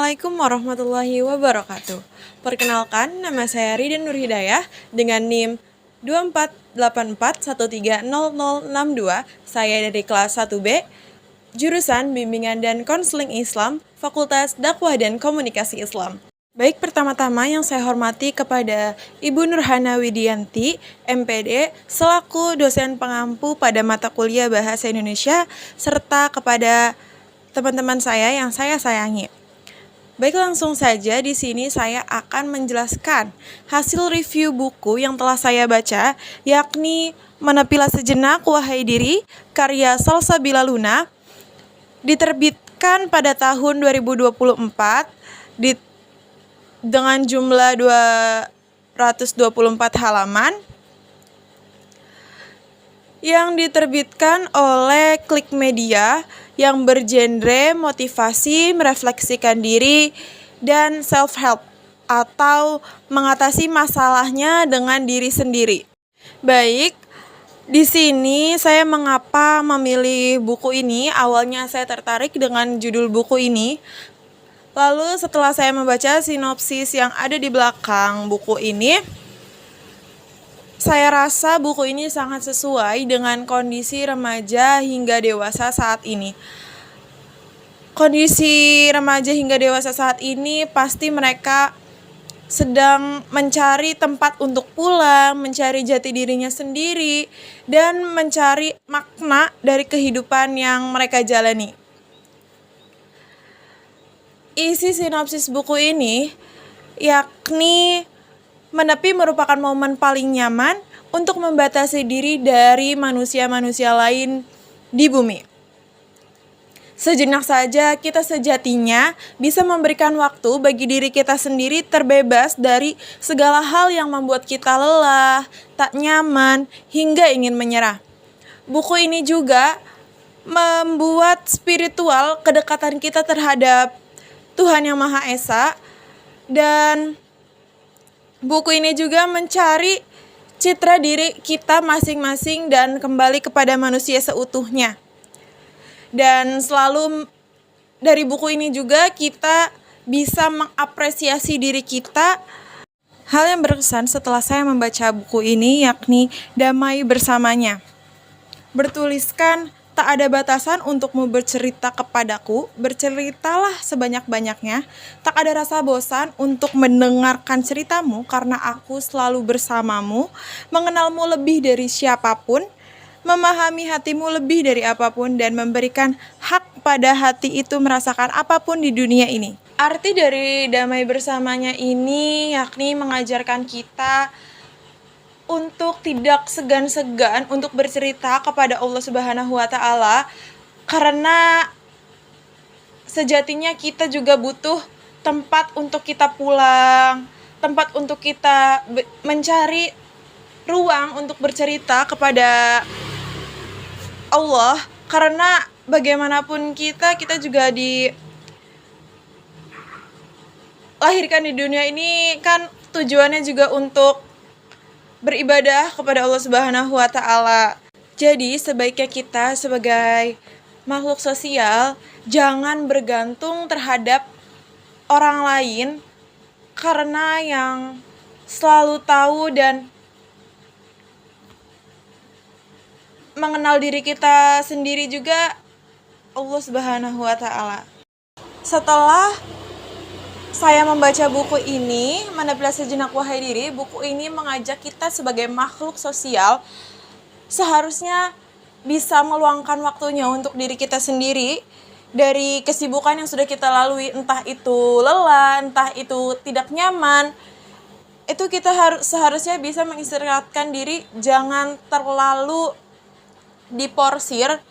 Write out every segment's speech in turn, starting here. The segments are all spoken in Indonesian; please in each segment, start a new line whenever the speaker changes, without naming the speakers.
Assalamualaikum warahmatullahi wabarakatuh. Perkenalkan, nama saya Ridan Nurhidayah dengan NIM 2484130062. Saya dari kelas 1B, jurusan Bimbingan dan Konseling Islam, Fakultas Dakwah dan Komunikasi Islam. Baik, pertama-tama yang saya hormati kepada Ibu Nurhana Widianti, MPD, selaku dosen pengampu pada mata kuliah Bahasa Indonesia, serta kepada teman-teman saya yang saya sayangi. Baik, langsung saja di sini saya akan menjelaskan hasil review buku yang telah saya baca, yakni Menepilah Sejenak Wahai Diri, karya Salsabila Luna, diterbitkan pada tahun 2024 dengan jumlah 224 halaman yang diterbitkan oleh Klik Media yang bergenre motivasi, merefleksikan diri, dan self-help atau mengatasi masalahnya dengan diri sendiri. Baik, di sini saya mengapa memilih buku ini. Awalnya saya tertarik dengan judul buku ini. Lalu setelah saya membaca sinopsis yang ada di belakang buku ini, saya rasa buku ini sangat sesuai dengan kondisi remaja hingga dewasa saat ini. Kondisi remaja hingga dewasa saat ini pasti mereka sedang mencari tempat untuk pulang, mencari jati dirinya sendiri, dan mencari makna dari kehidupan yang mereka jalani. Isi sinopsis buku ini yakni menepi merupakan momen paling nyaman untuk membatasi diri dari manusia-manusia lain di bumi. Sejenak saja kita sejatinya bisa memberikan waktu bagi diri kita sendiri terbebas dari segala hal yang membuat kita lelah, tak nyaman, hingga ingin menyerah. Buku ini juga membuat spiritual kedekatan kita terhadap Tuhan Yang Maha Esa, dan buku ini juga mencari citra diri kita masing-masing dan kembali kepada manusia seutuhnya. Dan selalu dari buku ini juga kita bisa mengapresiasi diri kita. Hal yang berkesan setelah saya membaca buku ini yakni Damai Bersamanya. Bertuliskan, tak ada batasan untukmu bercerita kepadaku, berceritalah sebanyak-banyaknya. Tak ada rasa bosan untuk mendengarkan ceritamu, karena aku selalu bersamamu, mengenalmu lebih dari siapapun, memahami hatimu lebih dari apapun, dan memberikan hak pada hati itu merasakan apapun di dunia ini. Arti dari Damai Bersamanya ini yakni mengajarkan kita untuk tidak segan-segan untuk bercerita kepada Allah Subhanahu wa Ta'ala, karena sejatinya kita juga butuh tempat untuk kita pulang, tempat untuk kita mencari ruang untuk bercerita kepada Allah, karena bagaimanapun kita juga dilahirkan di dunia ini kan tujuannya juga untuk beribadah kepada Allah Subhanahu wa Ta'ala. Jadi sebaiknya kita sebagai makhluk sosial jangan bergantung terhadap orang lain, karena yang selalu tahu dan mengenal diri kita sendiri juga Allah Subhanahu wa Ta'ala. Setelah saya membaca buku ini, Menepilah Sejenak Wahai Diri, buku ini mengajak kita sebagai makhluk sosial seharusnya bisa meluangkan waktunya untuk diri kita sendiri dari kesibukan yang sudah kita lalui, entah itu lelah, entah itu tidak nyaman. Itu kita seharusnya bisa mengistirahatkan diri, jangan terlalu diporsir.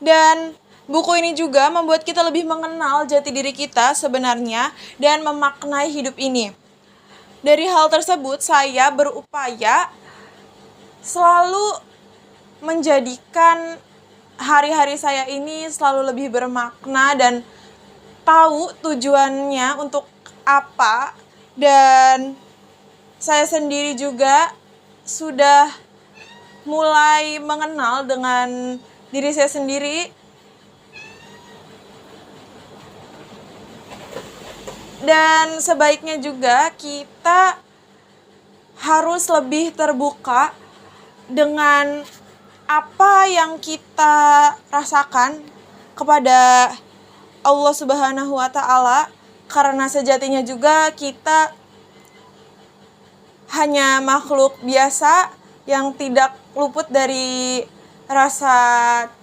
Dan buku ini juga membuat kita lebih mengenal jati diri kita sebenarnya dan memaknai hidup ini. Dari hal tersebut, saya berupaya selalu menjadikan hari-hari saya ini selalu lebih bermakna dan tahu tujuannya untuk apa. Dan saya sendiri juga sudah mulai mengenal dengan diri saya sendiri Dan sebaiknya juga kita harus lebih terbuka dengan apa yang kita rasakan kepada Allah Subhanahu wa Ta'ala, karena sejatinya juga kita hanya makhluk biasa yang tidak luput dari rasa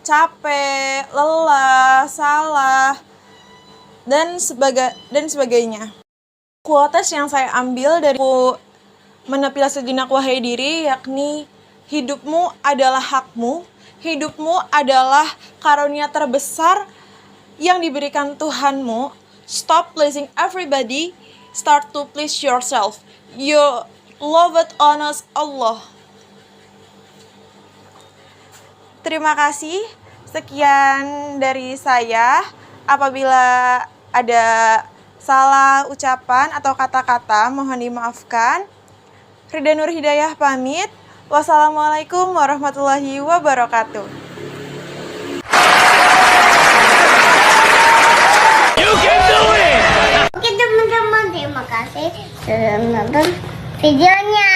capek, lelah, salah, dan sebagainya. Quotes yang saya ambil dari buku Menepilah Sejenak Wahai Diri, yakni hidupmu adalah hakmu, hidupmu adalah karunia terbesar yang diberikan Tuhanmu. Stop pleasing everybody, start to please yourself. Your loved honors Allah. Terima kasih. Sekian dari saya. Apabila ada salah ucapan atau kata-kata, mohon dimaafkan. Rida Nur Hidayah pamit. Wassalamualaikum warahmatullahi wabarakatuh.
You can do it!
Oke teman-teman, terima kasih sudah menonton videonya.